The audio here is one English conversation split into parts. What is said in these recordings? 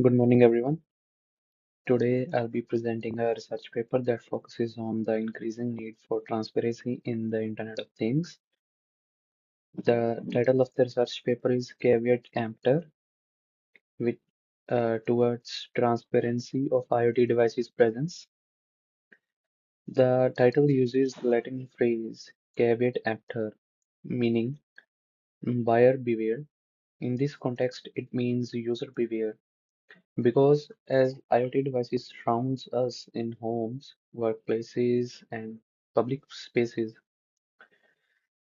Good morning, everyone. Today, I'll be presenting a research paper that focuses on the increasing need for transparency in the Internet of Things. The title of the research paper is Caveat Emptor, which towards transparency of IoT devices presence. The title uses the Latin phrase caveat emptor, meaning buyer beware. In this context, it means user beware. Because as IoT devices surrounds us in homes, workplaces, and public spaces,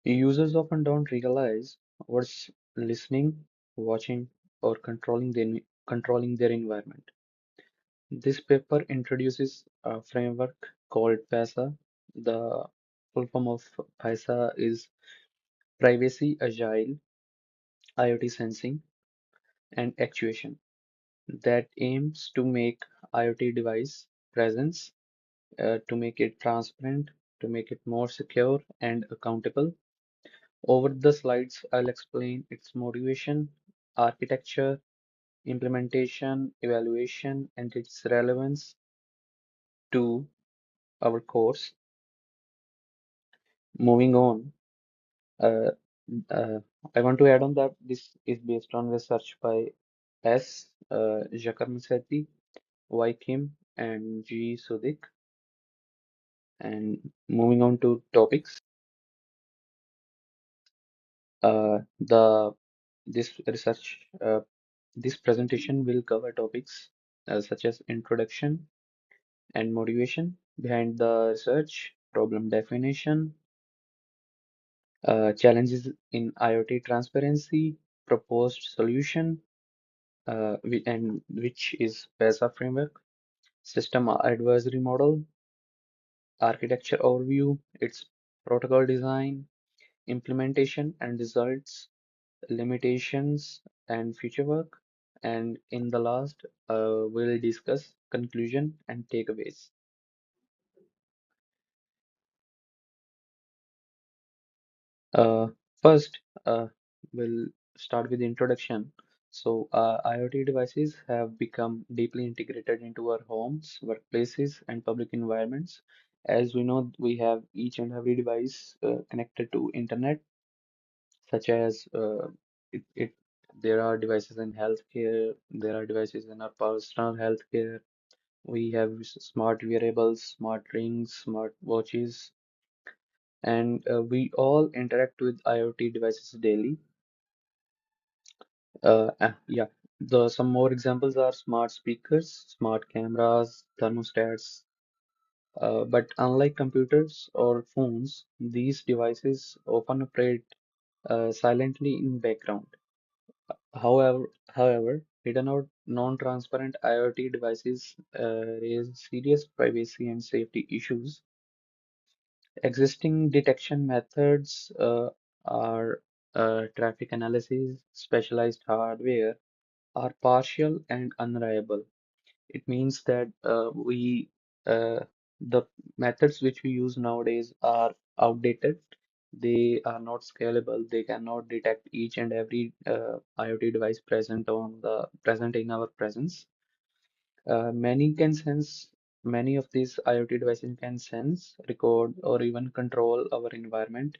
users often don't realize what's listening, watching, or controlling their environment. This paper introduces a framework called PASA. The full form of PASA is Privacy, Agile, IoT Sensing, and Actuation that aims to make IoT device presence to make it transparent, to make it more secure and accountable. Over the slides, I'll explain its motivation, architecture, implementation, evaluation, and its relevance to our course. Moving on, uh, uh, I want to add on that this is based on research by S. Jakarmaseti, Y. Kim, and G. Sudik. And moving on to topics. The this research this presentation will cover topics such as introduction and motivation behind the research, problem definition, challenges in IoT transparency, proposed solution, and which is PESA framework, system advisory model, architecture overview, its protocol design, implementation and results, limitations and future work, and in the last, we'll discuss conclusion and takeaways. Uh, First, we'll start with the introduction. So, IoT devices have become deeply integrated into our homes, workplaces, and public environments. As we know, we have each and every device connected to internet, such as it. There are devices in healthcare. There are devices in our personal healthcare. We have smart wearables, smart rings, smart watches, and we all interact with IoT devices daily. Yeah, the some more examples are smart speakers, smart cameras, thermostats. But unlike computers or phones, these devices often operate silently in background. However, hidden or non-transparent IoT devices raise serious privacy and safety issues. Existing detection methods are traffic analysis, specialized hardware, are partial and unreliable. It means that the methods which we use nowadays are outdated. They are not scalable. They cannot detect each and every IoT device present in our presence. Many of these IoT devices can sense, record, or even control our environment,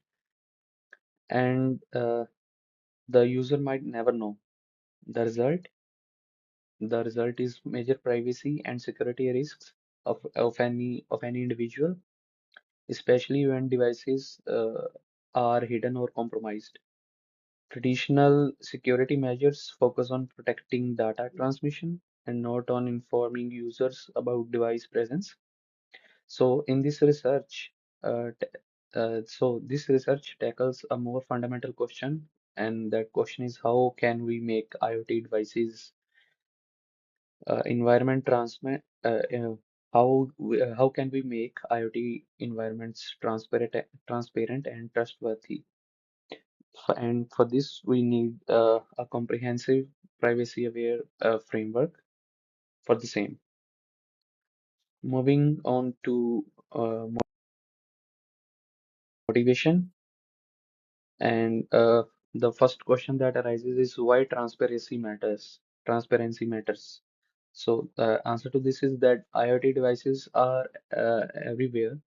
and the user might never know. The result, the result is major privacy and security risks of any individual, especially when devices are hidden or compromised. Traditional security measures focus on protecting data transmission and not on informing users about device presence. So in this research, this research tackles a more fundamental question, and that question is how can we make IoT devices environment transmit how can we make IoT environments transparent and trustworthy? And for this, we need a comprehensive privacy-aware framework for the same. Moving on to motivation, and the first question that arises is why transparency matters. Transparency matters. So the answer to this is that IoT devices are everywhere,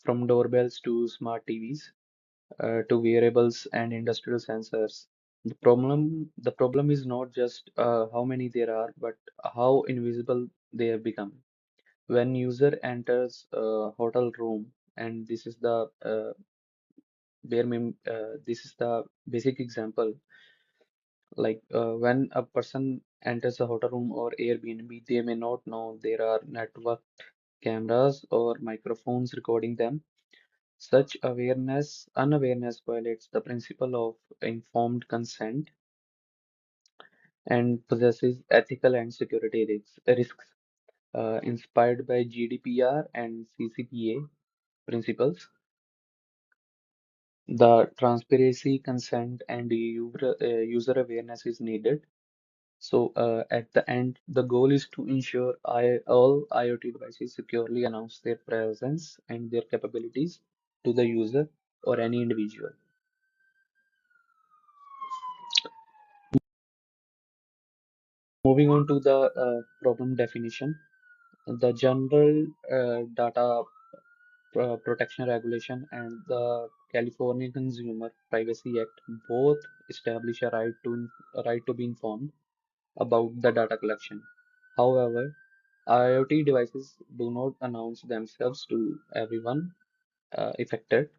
from doorbells to smart TVs to wearables and industrial sensors. The problem is not just how many there are, but how invisible they have become. When user enters a hotel room, and this is the basic example, like when a person enters a hotel room or Airbnb, they may not know there are network cameras or microphones recording them. Such unawareness violates the principle of informed consent and possesses ethical and security risks inspired by GDPR and CCPA principles. The transparency, consent, and user awareness is needed. So at the end, the goal is to ensure all IoT devices securely announce their presence and their capabilities to the user or any individual. Moving on to the problem definition, the General Data Protection Regulation and the California Consumer Privacy Act both establish a right to be informed about the data collection. However, IoT devices do not announce themselves to everyone affected.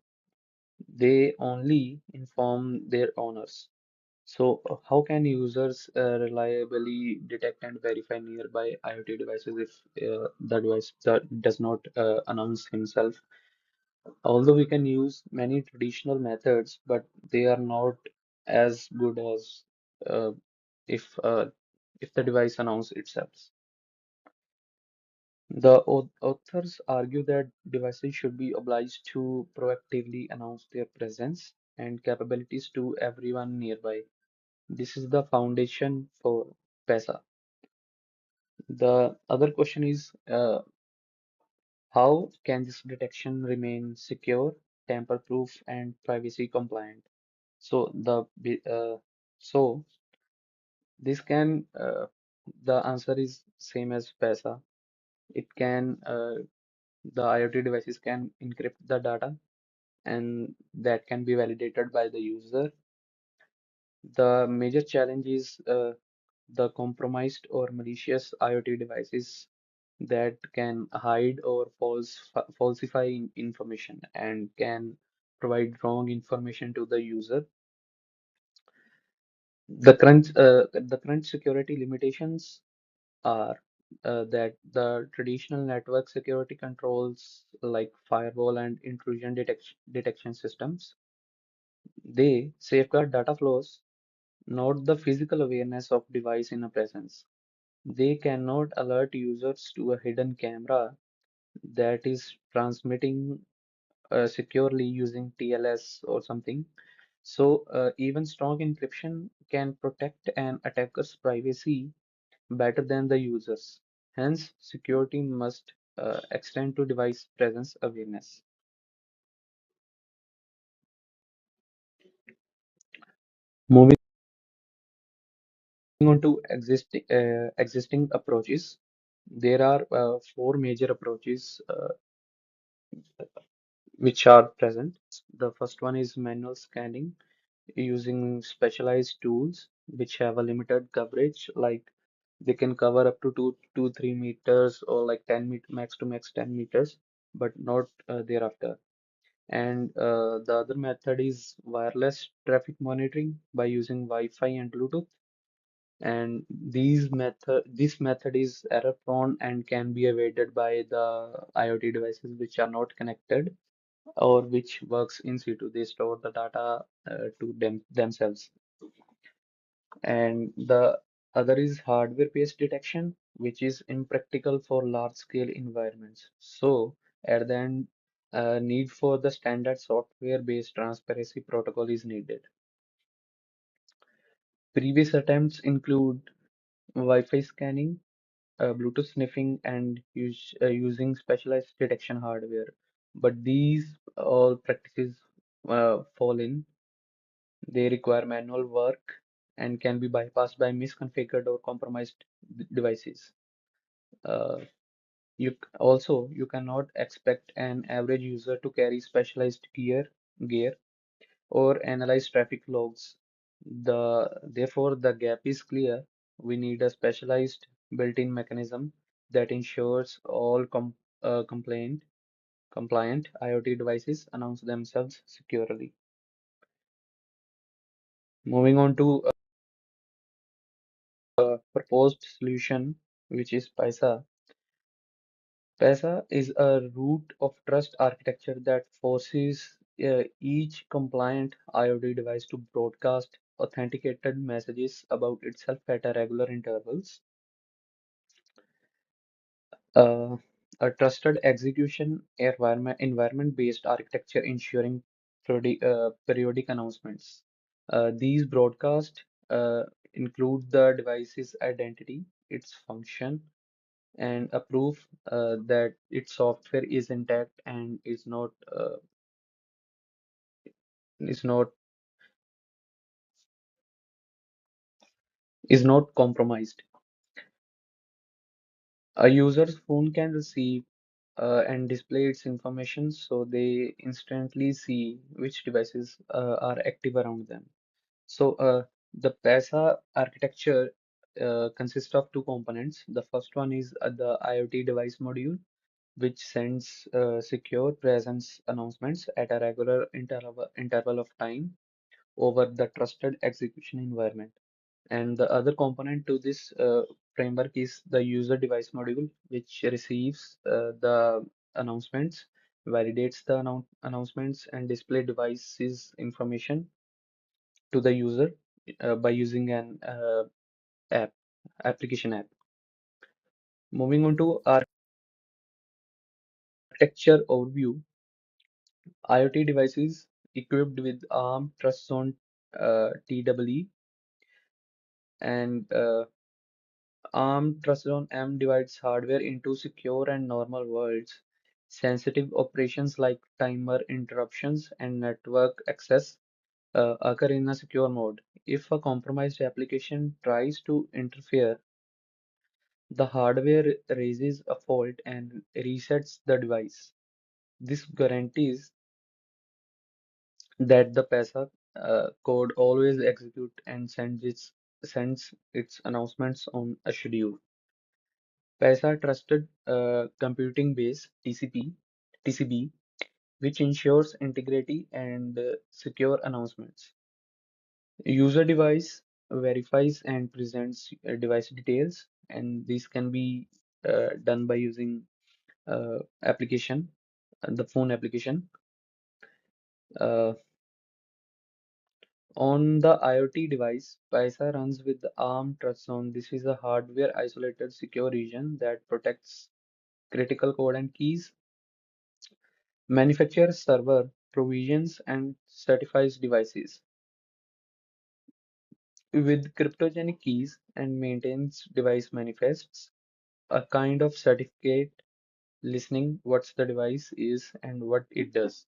They only inform their owners. So, how can users reliably detect and verify nearby IoT devices if the device does not announce himself? Although we can use many traditional methods, but they are not as good as uh, if uh, if the device announces itself. The authors argue that devices should be obliged to proactively announce their presence and capabilities to everyone nearby. This is the foundation for PESA. The other question is how can this detection remain secure, tamper-proof, and privacy compliant? So so this can the answer is same as PESA. It can the IoT devices can encrypt the data and that can be validated by the user. The major challenge is the compromised or malicious IoT devices that can hide or falsify information and can provide wrong information to the user. The current security limitations are that the traditional network security controls like firewall and intrusion detection systems, they safeguard data flows, not the physical awareness of device in a presence. They cannot alert users to a hidden camera that is transmitting securely using TLS or something. So even strong encryption can protect an attacker's privacy better than the users. Hence, security must extend to device presence awareness. Moving on to existing approaches, there are four major approaches which are present. The first one is manual scanning using specialized tools which have a limited coverage, like they can cover up to 3 meters or like 10 max to max 10 meters, but not thereafter. And the other method is wireless traffic monitoring by using Wi-Fi and Bluetooth. And this method is error prone and can be evaded by the IoT devices which are not connected or which works in situ. They store the data to themselves. And the other is hardware-based detection, which is impractical for large-scale environments. So at the end, need for the standard software-based transparency protocol is needed. Previous attempts include Wi-Fi scanning, Bluetooth sniffing, and using specialized detection hardware. But these all practices fall in. They require manual work and can be bypassed by misconfigured or compromised devices. Uh, you cannot expect an average user to carry specialized gear or analyze traffic logs. Therefore, the gap is clear. We need a specialized built-in mechanism that ensures all compliant IoT devices announce themselves securely. Moving on to a proposed solution, which is PISA. PESA is a root of trust architecture that forces each compliant IoT device to broadcast authenticated messages about itself at a regular intervals. Uh, a trusted execution environment-based architecture ensuring periodic announcements. These broadcasts include the device's identity, its function, and a proof that its software is intact and is not is not compromised. A user's phone can receive and display its information so they instantly see which devices are active around them. So the PESA architecture consists of two components. The first one is the IoT device module, which sends secure presence announcements at a regular interval of time over the trusted execution environment. And the other component to this framework is the user device module, which receives the announcements, validates the announcements, and display devices information to the user by using an app application app. Moving on to architecture overview, IoT devices equipped with ARM Trust Zone TEE and ARM Trust Zone M divides hardware into secure and normal worlds. Sensitive operations like timer interruptions and network access occur in a secure mode. If a compromised application tries to interfere, the hardware raises a fault and resets the device. This guarantees that the PESA code always executes and sends its announcements on a schedule. PESA Trusted Computing Base TCB, which ensures integrity and secure announcements. User device verifies and presents device details, and this can be done by using application, the phone application. Uh, on the IoT device, PISA runs with the ARM Trust Zone. This is a hardware isolated secure region that protects critical code and keys. Manufactures server provisions and certifies devices with cryptogenic keys and maintains device manifests, a kind of certificate listening what the device is and what it does.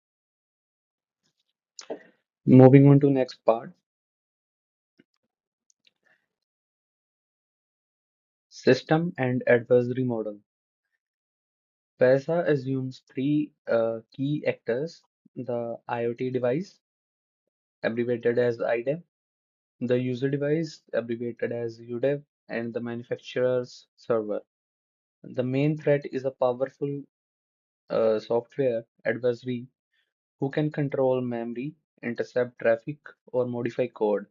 Moving on to next part, system and adversary model. PESA assumes three key actors: the IoT device, abbreviated as IDEV, the user device, abbreviated as UDEV, and the manufacturer's server. The main threat is a powerful software adversary who can control memory, intercept traffic, or modify code,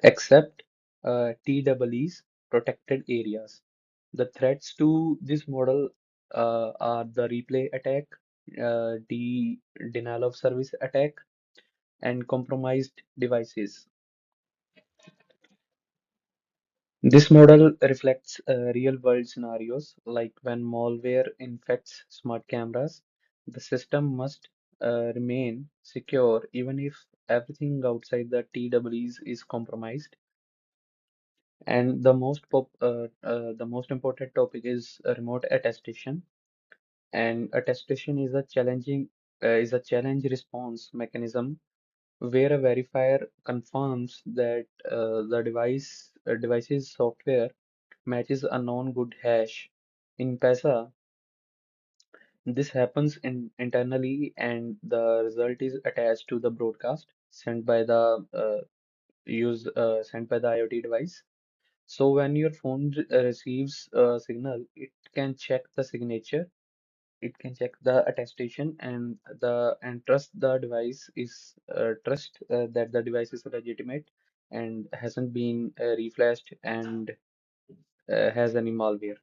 except TEEs, protected areas. The threats to this model are the replay attack, the denial of service attack, and compromised devices. This model reflects real-world scenarios like when malware infects smart cameras. The system must remain secure even if everything outside the TEEs is compromised. And the most important topic is remote attestation. And attestation is a challenge response mechanism where a verifier confirms that the device's software matches a known good hash. In Pesa, this happens internally and the result is attached to the broadcast sent by the IoT device. So when your phone receives a signal, it can check the signature, it can check the attestation, and trust the device is trust that the device is legitimate and hasn't been reflashed and has any malware.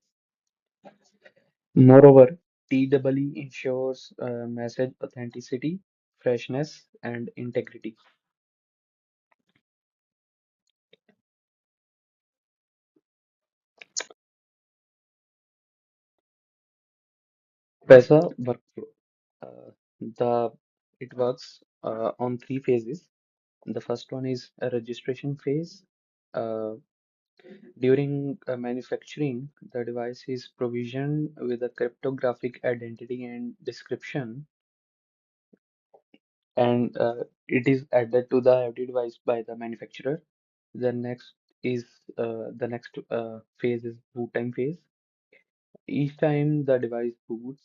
Moreover, TEE ensures message authenticity, freshness, and integrity. PESA workflow. The It works on three phases. The first one is a registration phase. Uh, During manufacturing, the device is provisioned with a cryptographic identity and description, and it is added to the IoT device by the manufacturer. The next phase is boot time phase. Each time the device boots,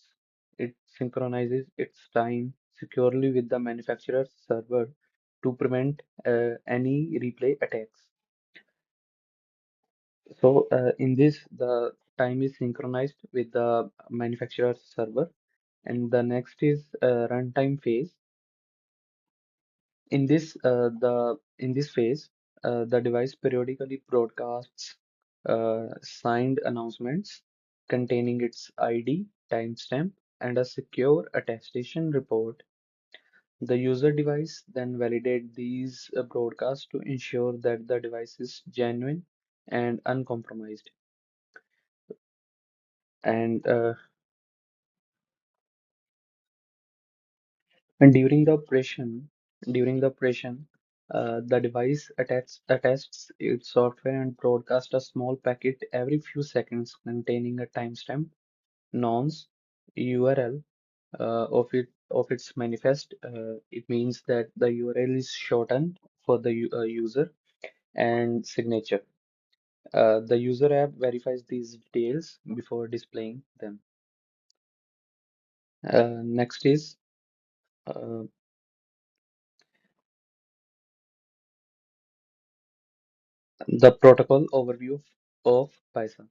it synchronizes its time securely with the manufacturer's server to prevent any replay attacks. So in this, the time is synchronized with the manufacturer's server, and the next is runtime phase. In this phase, the device periodically broadcasts signed announcements containing its ID, timestamp, and a secure attestation report. The user device then validate these broadcasts to ensure that the device is genuine and uncompromised. And And during the operation, the device attests its software and broadcasts a small packet every few seconds containing a timestamp, nonce, URL of its manifest. It means that the URL is shortened for the user and signature. The user app verifies these details before displaying them. Next is uh, the protocol overview of Python.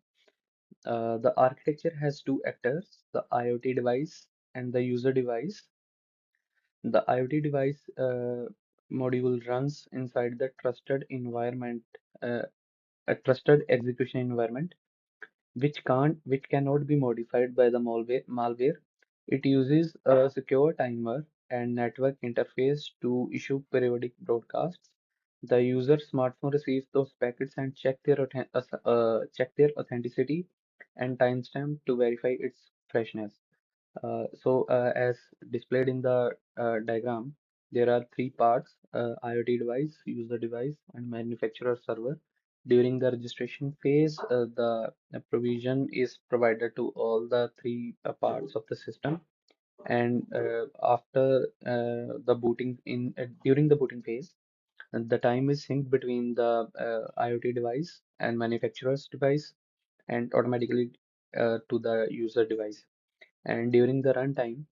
The architecture has two actors, the IoT device and the user device. The IoT device module runs inside the trusted environment, uh, a trusted execution environment, which cannot be modified by the malware. It uses a secure timer and network interface to issue periodic broadcasts. The user smartphone receives those packets and check their authenticity and timestamp to verify its freshness. As displayed in the diagram, there are three parts: IoT device, user device, and manufacturer server. During the registration phase, the provision is provided to all the three parts of the system. And after the booting in during the booting phase, the time is synced between the IoT device and manufacturer's device and automatically to the user device. And during the runtime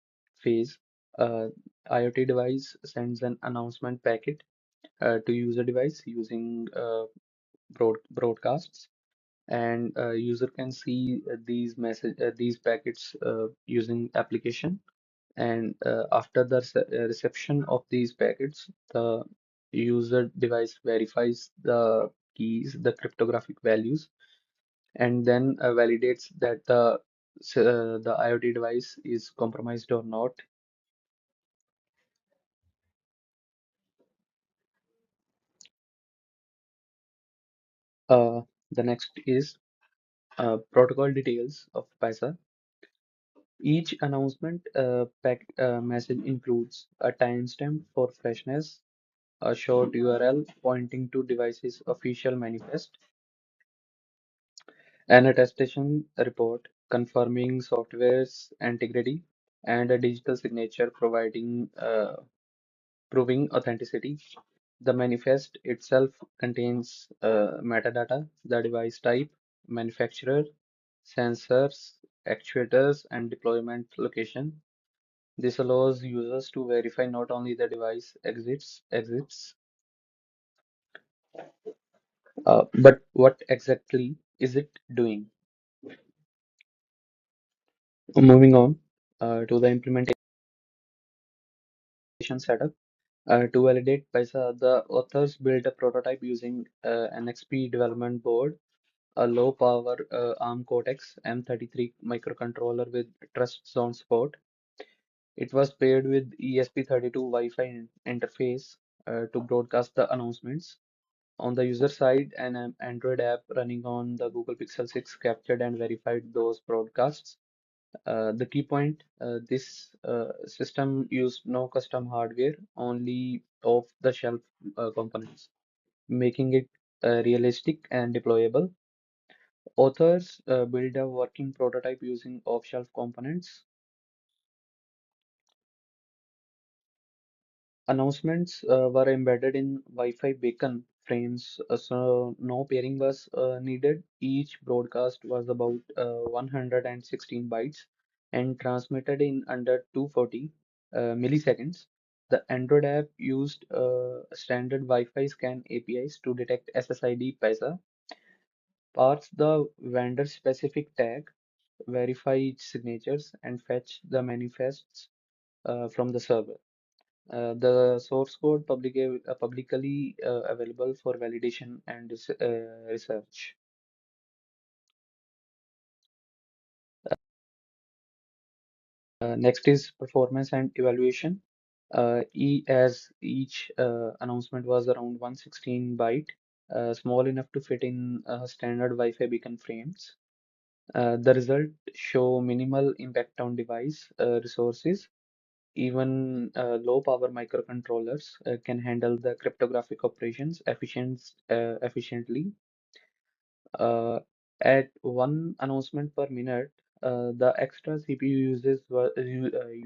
phase, uh, IoT device sends an announcement packet to user device using broadcasts, and user can see these packets using application. And after the reception of these packets, the user device verifies the keys, the cryptographic values, and then validates that the IoT device is compromised or not. Uh, the next is protocol details of PISA. Each announcement message includes a timestamp for freshness, a short URL pointing to device's official manifest, an attestation report confirming software's integrity, and a digital signature proving authenticity. The manifest itself contains metadata, the device type, manufacturer, sensors, actuators, and deployment location. This allows users to verify not only the device exists, but what exactly is it doing. Moving on to the implementation setup. To validate PISA, the authors built a prototype using an XP development board, a low-power ARM Cortex M33 microcontroller with trust zone support. It was paired with ESP32 Wi-Fi interface to broadcast the announcements. On the user side, an Android app running on the Google Pixel 6 captured and verified those broadcasts. The key point, this system used no custom hardware, only off-the-shelf components, making it realistic and deployable. Authors build a working prototype using off-shelf components. Announcements were embedded in Wi-Fi beacon frames, so no pairing was needed. Each broadcast was about 116 bytes and transmitted in under 240 milliseconds. The Android app used standard Wi-Fi scan APIs to detect SSID PESA, parse the vendor-specific tag, verify each signatures, and fetch the manifests from the server. The source code publicly available for validation and research. Next is performance and evaluation. As each announcement was around 116 byte, small enough to fit in standard Wi-Fi beacon frames. The result show minimal impact on device resources. Even low power microcontrollers can handle the cryptographic operations efficiently. Uh, at one announcement per minute, the extra CPU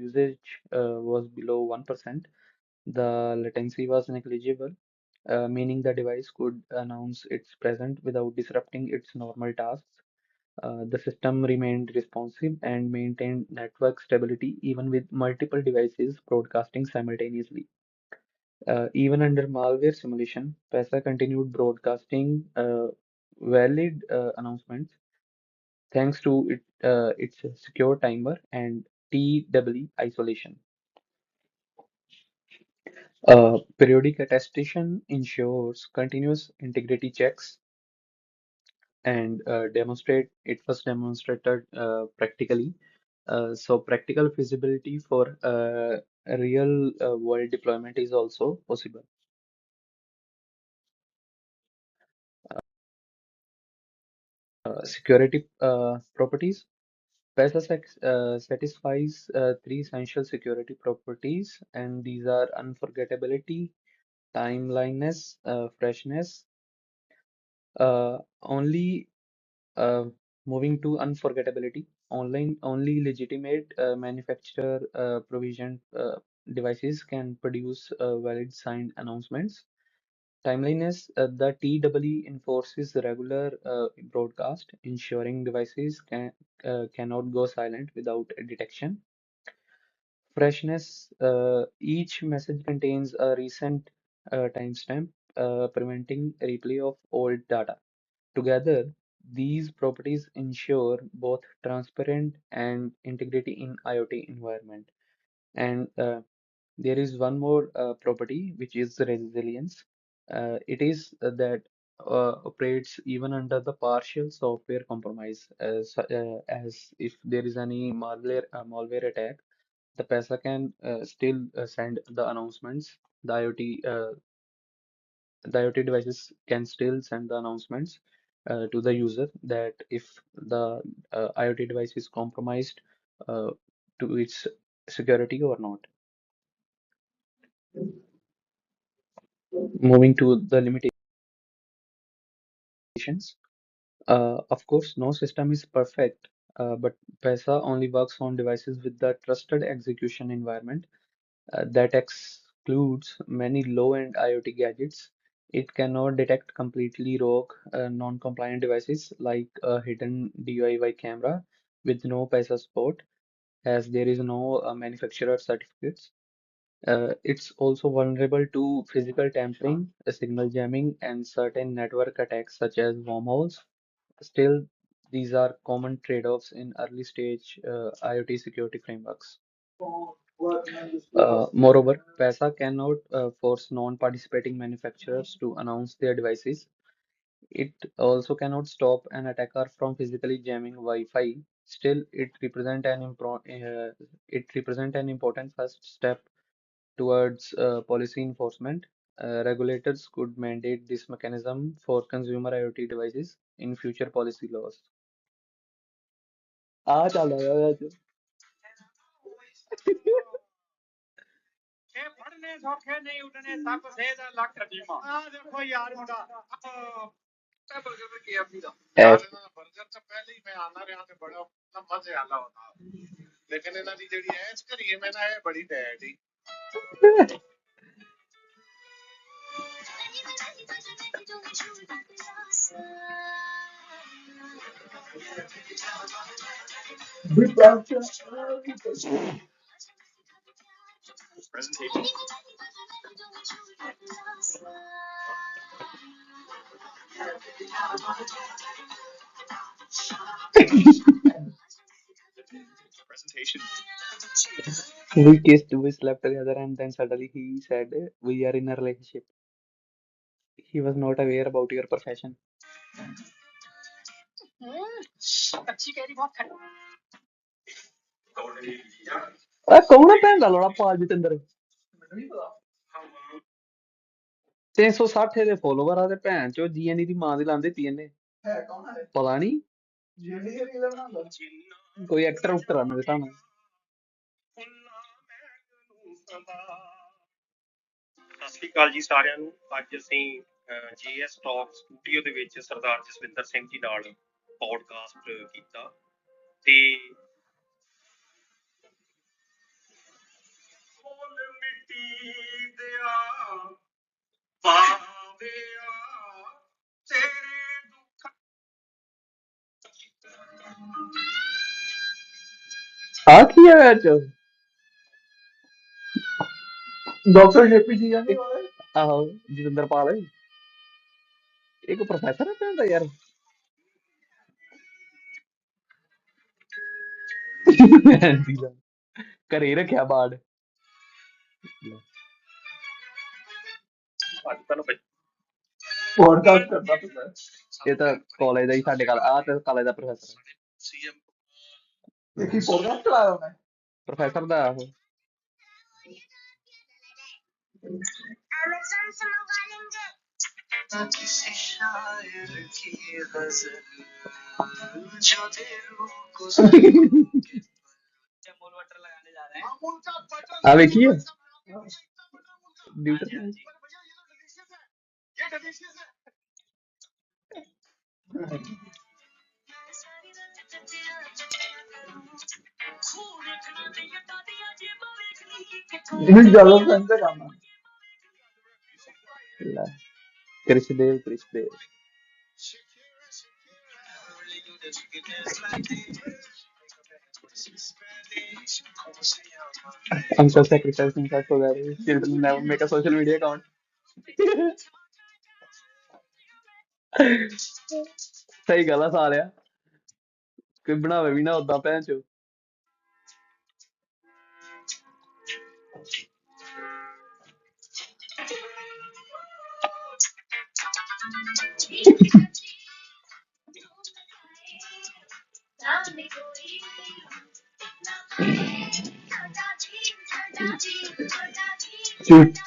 usage was below 1%. The latency was negligible, meaning the device could announce its presence without disrupting its normal tasks. The system remained responsive and maintained network stability even with multiple devices broadcasting simultaneously. Even under malware simulation, PESA continued broadcasting valid announcements thanks to its secure timer and TEE isolation. Periodic attestation ensures continuous integrity checks and it was demonstrated practically. So practical feasibility for a real world deployment is also possible. Security properties. PESA satisfies three essential security properties, and these are unforgettability, timeliness, freshness. Only moving to unforgettability, online only legitimate manufacturer provisioned devices can produce valid signed announcements. Timeliness, the TEE enforces regular broadcast, ensuring devices cannot go silent without detection. Freshness, each message contains a recent timestamp, preventing replay of old data. Together, these properties ensure both transparent and integrity in IoT environment. And there is one more property which is the resilience. It is that operates even under the partial software compromise, as if there is any malware attack, the PESA can still send the announcements. The IoT devices can still send the announcements to the user that if the IoT device is compromised uh, to its security or not. Moving to the limitations. Of course, no system is perfect, but PESA only works on devices with the trusted execution environment that excludes many low-end IoT gadgets. It cannot detect completely rogue, non-compliant devices like a hidden DIY camera with no PESA support, as there is no manufacturer certificates. It's also vulnerable to physical tampering, signal jamming, and certain network attacks such as wormholes. Still, these are common trade-offs in early stage IoT security frameworks. Moreover, PESA cannot force non-participating manufacturers to announce their devices. It also cannot stop an attacker from physically jamming Wi-Fi. Still, it represent an important first step towards policy enforcement. Regulators could mandate this mechanism for consumer IoT devices in future policy laws. ਆ ਚੱਲ ਰਿਹਾ ਅੱਜ ਐ we kissed, we slept together, and then suddenly he said, "We are in a relationship." He was not aware about your profession. ਆ ਕੌਣ ਹੈ ਭੈਣ ਦਾ ਲੋੜਾ ਪਾਲ ਜਤਿੰਦਰ 360 ਦੇ ਫੋਲੋਵਰ ਆ ਤੇ ਭੈਣ ਚੋ ਜੀਐਨਈ ਦੀ ਮਾਂ ਦੀ ਲਾਂਦੇ ਪੀ ਇਹਨੇ ਪਤਾ ਨਹੀਂ ਕੋਈ ਐਕਟਰ ਉਕਟਰ ਆ ਮੇਰੇ ਸਾਹਮਣੇ ਸਤਿ ਸ਼੍ਰੀ ਅਕਾਲ ਜੀ ਸਾਰਿਆਂ ਨੂੰ। ਅੱਜ ਅਸੀਂ ਜੀਐਸ ਟਾਕ ਸਟੂਡੀਓ ਦੇ ਵਿੱਚ ਸਰਦਾਰ ਜਸਵਿੰਦਰ ਸਿੰਘ ਜੀ ਨਾਲ ਪੋਡਕਾਸਟ ਕੀਤਾ ਤੇ ਮਿੱਟੀ ਦਿਆ ਪਾਵਿਆ ਤੇਰੇ ਦੁੱਖ ਆ ਕੀ ਹੈ ਵਿੱਚ ਡਾਕਟਰ ਜੇਪੀ ਜੀ ਆਹੋ ਜਤਿੰਦਰ ਪਾਲ ਇੱਕ ਪ੍ਰੋਫੈਸਰ ਹੈ ਭੈਣ ਦਾ ਯਾਰ ਘਰੇ ਰੱਖਿਆ ਬਾੜ ਅੱਜ ਤੁਹਾਨੂੰ ਪੋਡਕਾਸਟ ਕਰਦਾ ਪਿਆ ਇਹ ਤਾਂ ਕਾਲਜ ਦਾ ਹੀ ਸਾਡੇ ਕਾਲ ਆ ਤੇ ਕਾਲਜ ਦਾ ਪ੍ਰੋਫੈਸਰ ਸੀਐਮ ਕੀ ਪੋਡਕਾਸਟ ਚਲਾਇਆ ਉਹਨੇ ਪ੍ਰੋਫੈਸਰ ਦਾ ਉਹ किसी शायर की गजल जो दिलों को ਆ ਵੇਖੀਏ न्यूटन ज्यादा फ्रेंड का काम है Krishnadeva Krishnadeva Uncle sacrificing himself for that. Children never make a social media account. ਸਹੀ ਗੱਲ ਆ ਸਾਲਿਆ ਕੋਈ ਬਣਾਵੇ ਵੀ ਨਾ ਉਦਾਂ ਭੈਣ ਚੋ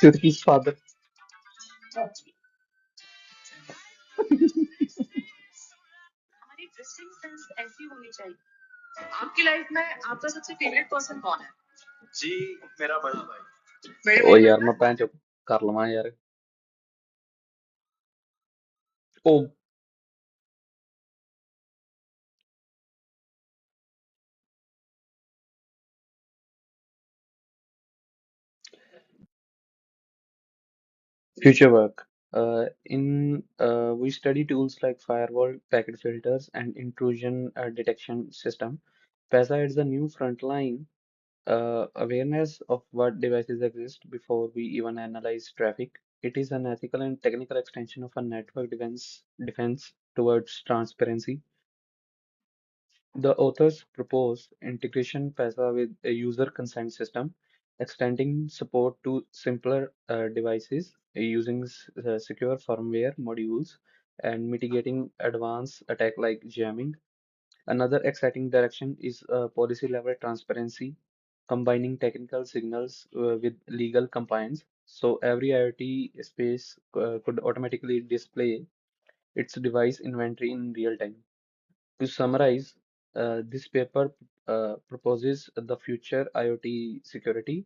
चुटकी's father. जी मेरा बड़ा भाई ओ यार मैं भैन चो कर लवां यार ओ future work We study tools like firewall, packet filters, and intrusion detection system. PESA is the new frontline awareness of what devices exist before we even analyze traffic. It is an ethical and technical extension of a network defense towards transparency. The authors propose integration PESA with a user consent system, extending support to simpler devices using secure firmware modules and mitigating advanced attack like jamming. Another exciting direction is policy level transparency, combining technical signals with legal compliance. So every IoT space could automatically display its device inventory in real time. To summarize, this paper proposes the future IoT security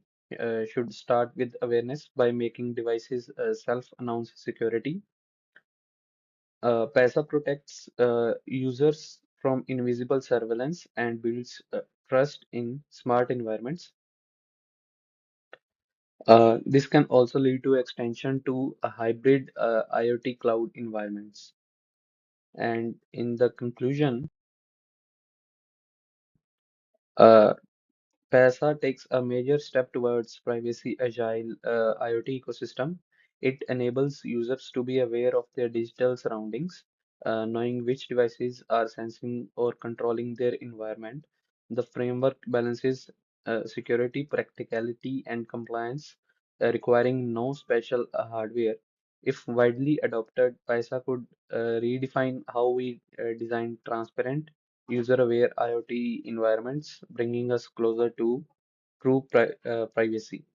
should start with awareness by making devices self-announce security. PESA protects users from invisible surveillance and builds trust in smart environments. This can also lead to extension to a hybrid IoT cloud environments. And in the conclusion, uh, PESA takes a major step towards privacy agile IoT ecosystem. It enables users to be aware of their digital surroundings, knowing which devices are sensing or controlling their environment. The framework balances security, practicality, and compliance, requiring no special hardware. If widely adopted, PESA could redefine how we design transparent user-aware IoT environments, bringing us closer to true privacy.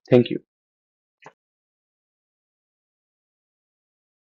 Thank you.